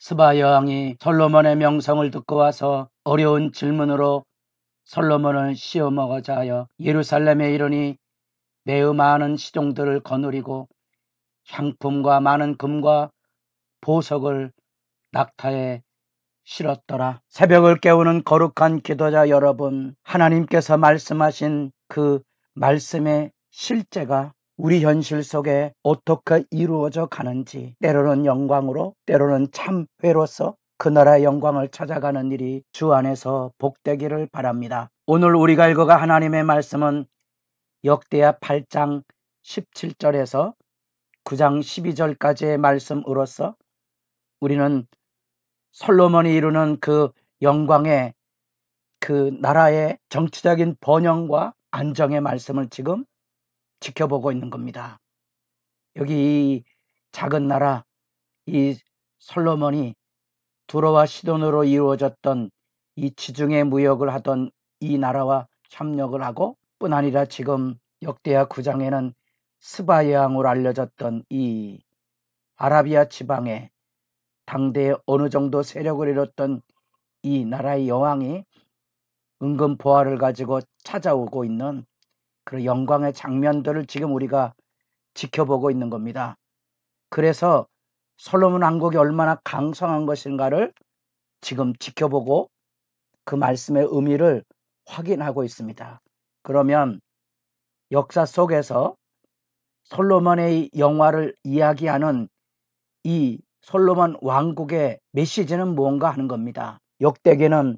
스바 여왕이 솔로몬의 명성을 듣고 와서 어려운 질문으로 솔로몬을 씌워먹어자 하여 예루살렘에 이르니 매우 많은 시종들을 거느리고 향품과 많은 금과 보석을 낙타에 실었더라. 새벽을 깨우는 거룩한 기도자 여러분, 하나님께서 말씀하신 그 말씀의 실제가 우리 현실 속에 어떻게 이루어져 가는지, 때로는 영광으로, 때로는 참회로서 그 나라의 영광을 찾아가는 일이 주 안에서 복되기를 바랍니다. 오늘 우리가 읽어가 하나님의 말씀은 역대하 8장 17절에서 9장 12절까지의 말씀으로서 우리는 솔로몬이 이루는 그 영광의 그 나라의 정치적인 번영과 안정의 말씀을 지금 지켜보고 있는 겁니다. 여기 이 작은 나라, 이 솔로몬이 두로와 시돈으로 이루어졌던 이 지중해 무역을 하던 이 나라와 협력을 하고 뿐 아니라 지금 역대하 9장에는 스바 여왕으로 알려졌던 이 아라비아 지방에 당대에 어느 정도 세력을 이뤘던 이 나라의 여왕이 은근 보화를 가지고 찾아오고 있는 그런 영광의 장면들을 지금 우리가 지켜보고 있는 겁니다. 그래서 솔로몬 왕국이 얼마나 강성한 것인가를 지금 지켜보고 그 말씀의 의미를 확인하고 있습니다. 그러면 역사 속에서 솔로몬의 영화를 이야기하는 이 솔로몬 왕국의 메시지는 무언가 하는 겁니다. 역대기는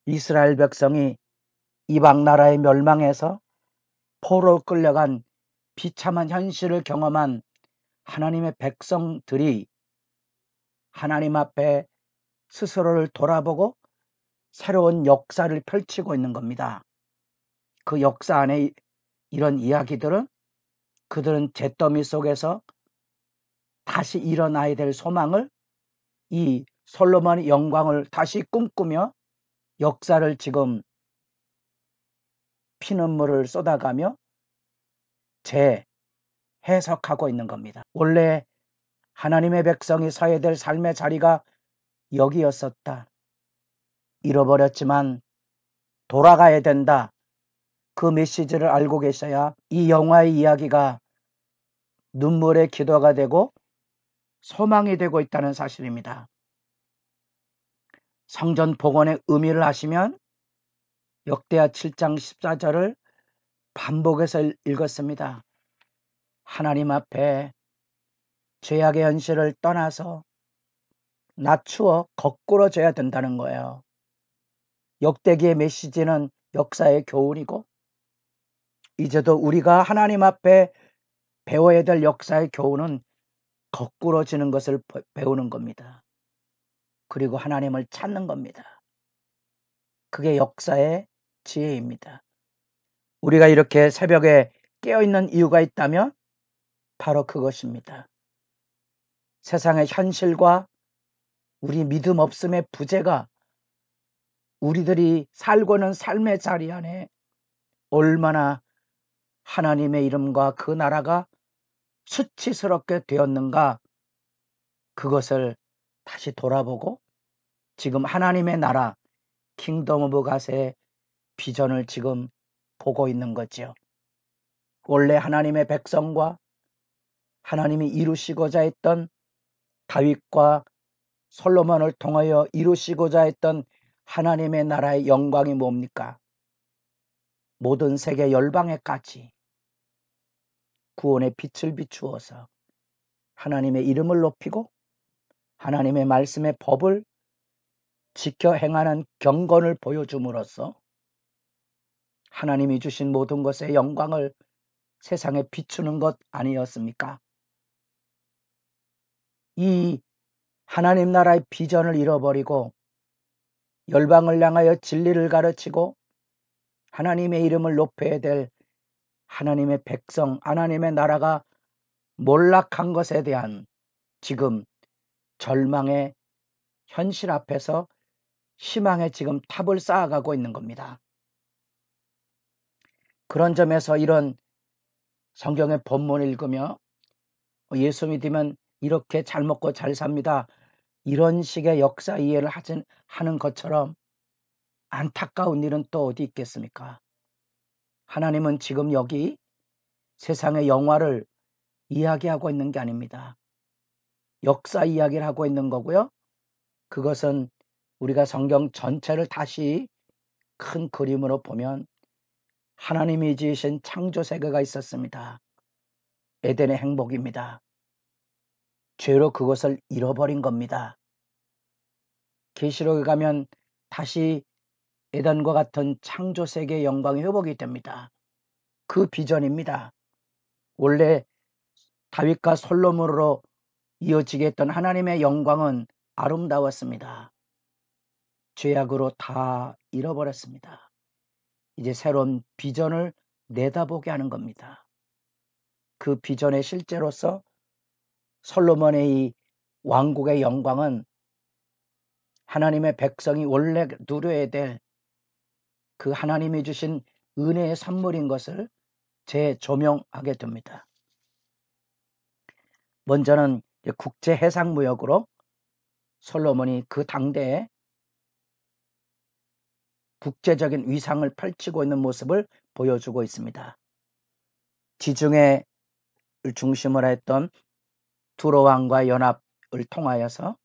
이스라엘 백성이 이방 나라의 멸망에서 포로로 끌려간 비참한 현실을 경험한 하나님의 백성들이 하나님 앞에 스스로를 돌아보고 새로운 역사를 펼치고 있는 겁니다. 그 역사 안에 이런 이야기들은 그들은 잿더미 속에서 다시 일어나야 될 소망을, 이 솔로몬의 영광을 다시 꿈꾸며 역사를 지금 피눈물을 쏟아가며 재해석하고 있는 겁니다. 원래 하나님의 백성이 서야 될 삶의 자리가 여기였었다. 잃어버렸지만 돌아가야 된다. 그 메시지를 알고 계셔야 이 영화의 이야기가 눈물의 기도가 되고 소망이 되고 있다는 사실입니다. 성전 복원의 의미를 아시면 역대하 7장 14절을 반복해서 읽었습니다. 하나님 앞에 죄악의 현실을 떠나서 낮추어 거꾸로 져야 된다는 거예요. 역대기의 메시지는 역사의 교훈이고 이제도 우리가 하나님 앞에 배워야 될 역사의 교훈은 거꾸로 지는 것을 배우는 겁니다. 그리고 하나님을 찾는 겁니다. 그게 역사의 지혜입니다. 우리가 이렇게 새벽에 깨어있는 이유가 있다면 바로 그것입니다. 세상의 현실과 우리 믿음 없음의 부재가 우리들이 살고 있는 삶의 자리 안에 얼마나 하나님의 이름과 그 나라가 수치스럽게 되었는가, 그것을 다시 돌아보고 지금 하나님의 나라 킹덤 오브 갓의 비전을 지금 보고 있는 거죠. 원래 하나님의 백성과 하나님이 이루시고자 했던 다윗과 솔로몬을 통하여 이루시고자 했던 하나님의 나라의 영광이 뭡니까? 모든 세계 열방에까지 구원의 빛을 비추어서 하나님의 이름을 높이고 하나님의 말씀의 법을 지켜 행하는 경건을 보여줌으로써 하나님이 주신 모든 것의 영광을 세상에 비추는 것 아니었습니까? 이 하나님 나라의 비전을 잃어버리고 열방을 향하여 진리를 가르치고 하나님의 이름을 높여야 될 하나님의 백성, 하나님의 나라가 몰락한 것에 대한 지금 절망의 현실 앞에서 희망의 지금 탑을 쌓아가고 있는 겁니다. 그런 점에서 이런 성경의 본문을 읽으며 예수 믿으면 이렇게 잘 먹고 잘 삽니다. 이런 식의 역사 이해를 하는 것처럼 안타까운 일은 또 어디 있겠습니까? 하나님은 지금 여기 세상의 영화를 이야기하고 있는 게 아닙니다. 역사 이야기를 하고 있는 거고요. 그것은 우리가 성경 전체를 다시 큰 그림으로 보면 하나님이 지으신 창조 세계가 있었습니다. 에덴의 행복입니다. 죄로 그것을 잃어버린 겁니다. 계시록에 가면 다시 에덴과 같은 창조 세계의 영광이 회복이 됩니다. 그 비전입니다. 원래 다윗과 솔로몬으로 이어지게 했던 하나님의 영광은 아름다웠습니다. 죄악으로 다 잃어버렸습니다. 이제 새로운 비전을 내다보게 하는 겁니다. 그 비전의 실제로서 솔로몬의 이 왕국의 영광은 하나님의 백성이 원래 누려야 될 그 하나님이 주신 은혜의 선물인 것을 재조명하게 됩니다. 먼저는 국제해상무역으로 솔로몬이 그 당대에 국제적인 위상을 펼치고 있는 모습을 보여주고 있습니다. 지중해를 중심으로 했던 두로왕과 연합을 통하여서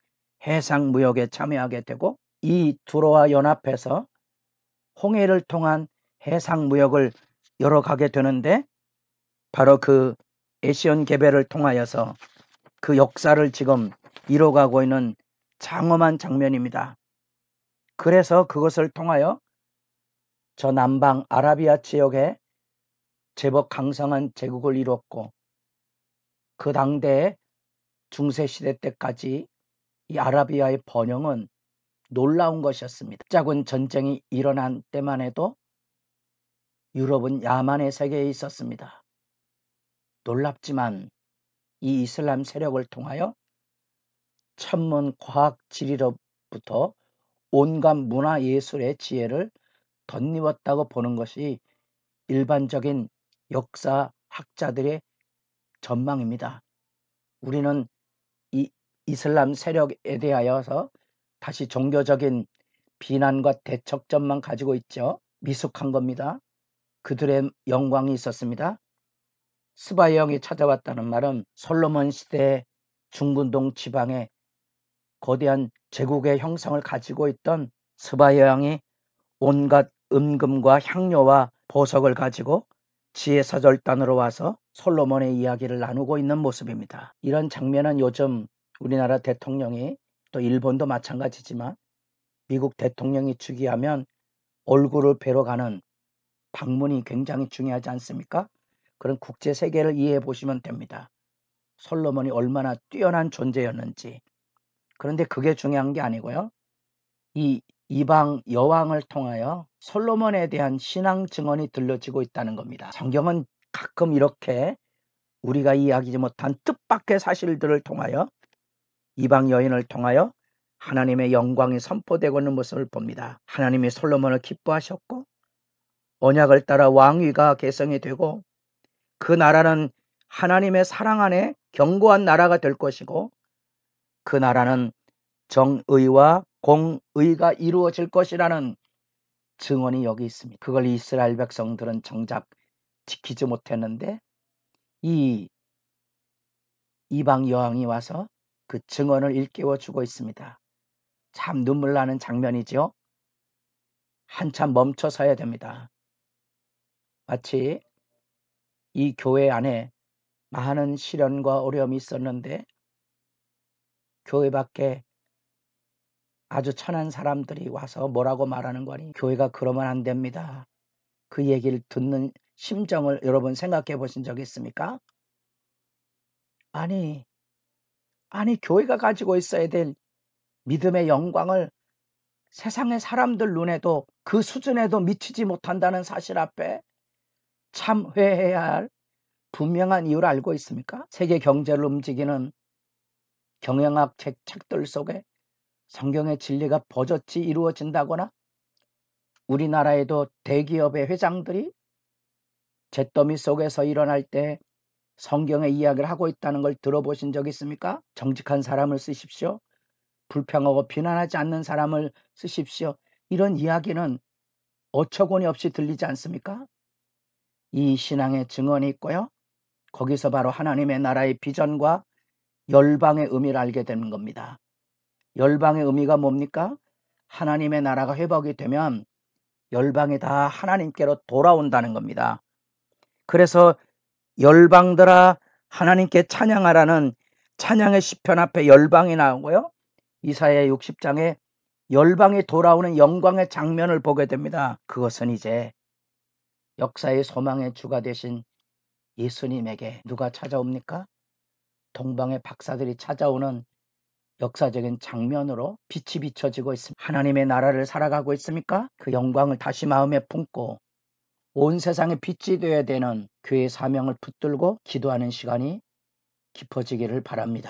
해상무역에 참여하게 되고 이 두로와 연합해서 홍해를 통한 해상무역을 열어가게 되는데 바로 그 에시온 개배를 통하여서 그 역사를 지금 이뤄가고 있는 장엄한 장면입니다. 그래서 그것을 통하여 저 남방 아라비아 지역에 제법 강성한 제국을 이뤘고 그 당대에 중세시대 때까지 이 아라비아의 번영은 놀라운 것이었습니다. 작은 전쟁이 일어난 때만 해도 유럽은 야만의 세계에 있었습니다. 놀랍지만 이 이슬람 세력을 통하여 천문 과학 지리로부터 온갖 문화 예술의 지혜를 덧입었다고 보는 것이 일반적인 역사학자들의 전망입니다. 우리는 이 이슬람 세력에 대하여서 다시 종교적인 비난과 대척점만 가지고 있죠. 미숙한 겁니다. 그들의 영광이 있었습니다. 스바이 형이 찾아왔다는 말은 솔로몬 시대 중근동 지방에 거대한 제국의 형성을 가지고 있던 스바이 형이 온갖 은금과 향료와 보석을 가지고 지혜사절단으로 와서 솔로몬의 이야기를 나누고 있는 모습입니다. 이런 장면은 요즘 우리나라 대통령이 또 일본도 마찬가지지만 미국 대통령이 즉위하면 얼굴을 뵈러 가는 방문이 굉장히 중요하지 않습니까? 그런 국제 세계를 이해해 보시면 됩니다. 솔로몬이 얼마나 뛰어난 존재였는지. 그런데 그게 중요한 게 아니고요. 이 이방 여왕을 통하여 솔로몬에 대한 신앙 증언이 들려지고 있다는 겁니다. 성경은 가끔 이렇게 우리가 이해하지 못한 뜻밖의 사실들을 통하여 이방 여인을 통하여 하나님의 영광이 선포되고 있는 모습을 봅니다. 하나님이 솔로몬을 기뻐하셨고 언약을 따라 왕위가 계승이 되고 그 나라는 하나님의 사랑 안에 견고한 나라가 될 것이고 그 나라는 정의와 공의가 이루어질 것이라는 증언이 여기 있습니다. 그걸 이스라엘 백성들은 정작 지키지 못했는데 이 이방 여왕이 와서 그 증언을 일깨워 주고 있습니다. 참 눈물 나는 장면이죠. 한참 멈춰서야 됩니다. 마치 이 교회 안에 많은 시련과 어려움이 있었는데 교회 밖에 아주 천한 사람들이 와서 뭐라고 말하는 거니? 교회가 그러면 안 됩니다. 그 얘기를 듣는 심정을 여러분 생각해 보신 적 있습니까? 아니 교회가 가지고 있어야 될 믿음의 영광을 세상의 사람들 눈에도 그 수준에도 미치지 못한다는 사실 앞에 참 회해야 할 분명한 이유를 알고 있습니까? 세계 경제를 움직이는 경영학 책들 속에 성경의 진리가 버젓이 이루어진다거나 우리나라에도 대기업의 회장들이 잿더미 속에서 일어날 때 성경의 이야기를 하고 있다는 걸 들어보신 적 있습니까? 정직한 사람을 쓰십시오. 불평하고 비난하지 않는 사람을 쓰십시오. 이런 이야기는 어처구니 없이 들리지 않습니까? 이 신앙의 증언이 있고요. 거기서 바로 하나님의 나라의 비전과 열방의 의미를 알게 되는 겁니다. 열방의 의미가 뭡니까? 하나님의 나라가 회복이 되면 열방이 다 하나님께로 돌아온다는 겁니다. 그래서 열방들아 하나님께 찬양하라는 찬양의 시편 앞에 열방이 나오고요. 이사야 60장에 열방이 돌아오는 영광의 장면을 보게 됩니다. 그것은 이제 역사의 소망의 주가 되신 예수님에게 누가 찾아옵니까? 동방의 박사들이 찾아오는 역사적인 장면으로 빛이 비춰지고 있습니다. 하나님의 나라를 살아가고 있습니까? 그 영광을 다시 마음에 품고 온 세상에 빛이 되어야 되는 교회의 사명을 붙들고 기도하는 시간이 깊어지기를 바랍니다.